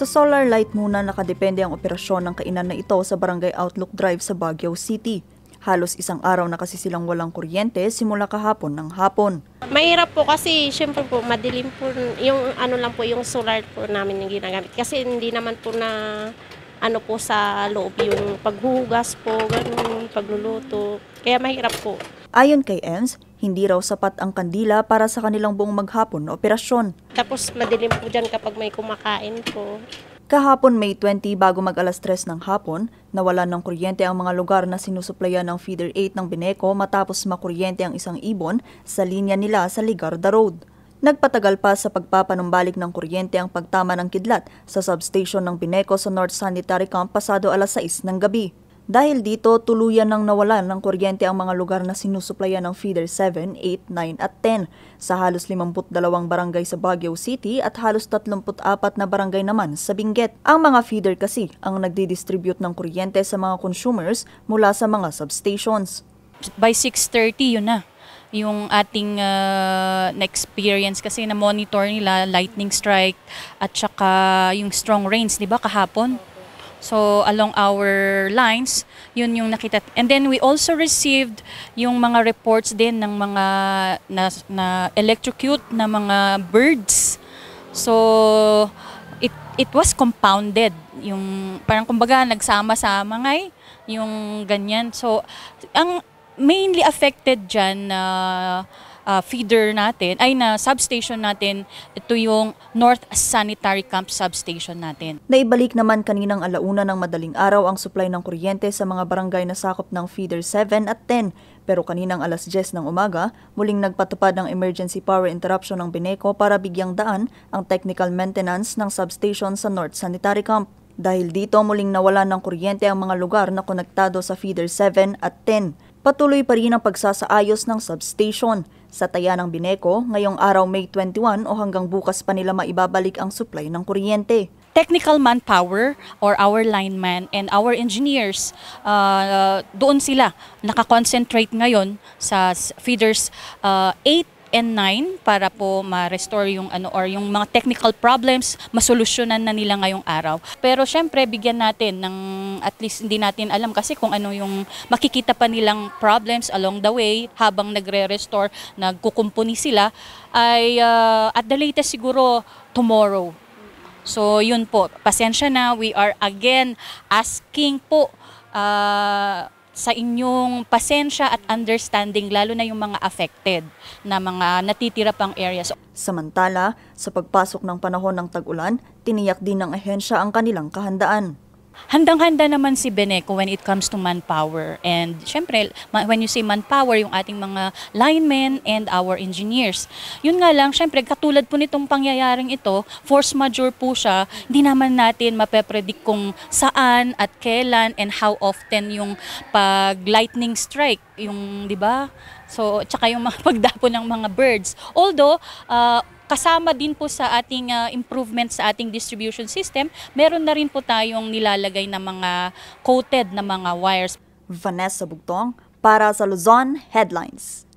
Sa solar light muna nakadepende ang operasyon ng kainan na ito sa Barangay Outlook Drive sa Baguio City. Halos isang araw na kasi silang walang kuryente simula kahapon ng hapon. Mahirap po kasi syempre po madilim po yung ano lang po yung solar po namin yung ginagamit kasi hindi naman po na ano po sa loob yung paghuhugas po, ganun, pagluluto. Kaya mahirap po. Ayon kay Enz, hindi raw sapat ang kandila para sa kanilang buong maghapon na operasyon. Tapos madilim po dyan kapag may kumakain po. Kahapon May 20 bago mag alas 3 ng hapon, nawalan ng kuryente ang mga lugar na sinusuplayan ng Feeder 8 ng Bineco matapos makuryente ang isang ibon sa linya nila sa Ligarda Road. Nagpatagal pa sa pagpapanumbalik ng kuryente ang pagtama ng kidlat sa substation ng Bineco sa North Sanitary Camp pasado alas 6 ng gabi. Dahil dito, tuluyan nang nawalan ng kuryente ang mga lugar na sinusuplayan ng Feeder 7, 8, 9 at 10 sa halos 52 barangay sa Baguio City at halos 34 na barangay naman sa Benguet. Ang mga feeder kasi ang nagdi-distribute ng kuryente sa mga consumers mula sa mga substations. By 6:30 yun na yung ating na-experience kasi na-monitor nila lightning strike at saka yung strong rains, di ba, kahapon? So along our lines, yun yung nakita. And then we also received yung mga reports din ng mga na electrocute na mga birds. So it was compounded. Yung parang kumbaga nagsama-sama ngay yung ganyan. So ang mainly affected diyan na feeder natin, ay na substation natin, ito yung North Sanitary Camp substation natin. Naibalik naman kaninang alauna ng madaling araw ang supply ng kuryente sa mga barangay na sakop ng Feeder 7 at 10. Pero kaninang alas 10 ng umaga, muling nagpatupad ng emergency power interruption ng Bineco para bigyang daan ang technical maintenance ng substation sa North Sanitary Camp. Dahil dito muling nawalan ng kuryente ang mga lugar na konektado sa Feeder 7 at 10. Patuloy pa rin ang pagsasaayos ng substation. Sa taya ng Bineco, ngayong araw May 21 o hanggang bukas pa nila maibabalik ang supply ng kuryente. Technical manpower or our lineman and our engineers, doon sila nakakonsentrate ngayon sa feeders 8 and 9 para po ma-restore yung yung mga technical problems, masolusyonan na nila ngayong araw. Pero syempre bigyan natin ng at least hindi natin alam kasi kung ano yung makikita pa nilang problems along the way habang nagre-restore, nagkukumpuni sila ay at the latest siguro tomorrow. So yun po, pasensya na, we are again asking po sa inyong pasensya at understanding, lalo na yung mga affected na mga natitira pang areas. Samantala, sa pagpasok ng panahon ng tag-ulan, tiniyak din ng ahensya ang kanilang kahandaan. Handang-handa naman si Bineco when it comes to manpower. And syempre, when you say manpower, yung ating mga linemen and our engineers. Yun nga lang, syempre, katulad po nitong pangyayaring ito, force majeure po siya, hindi naman natin mapepredict kung saan at kailan and how often yung pag lightning strike, yung, di ba? So, tsaka yung mga pagdapo ng mga birds. Although, kasama din po sa ating improvement sa ating distribution system, meron na rin po tayong nilalagay na mga coated na mga wires. Vanessa Bugtong para sa Luzon Headlines.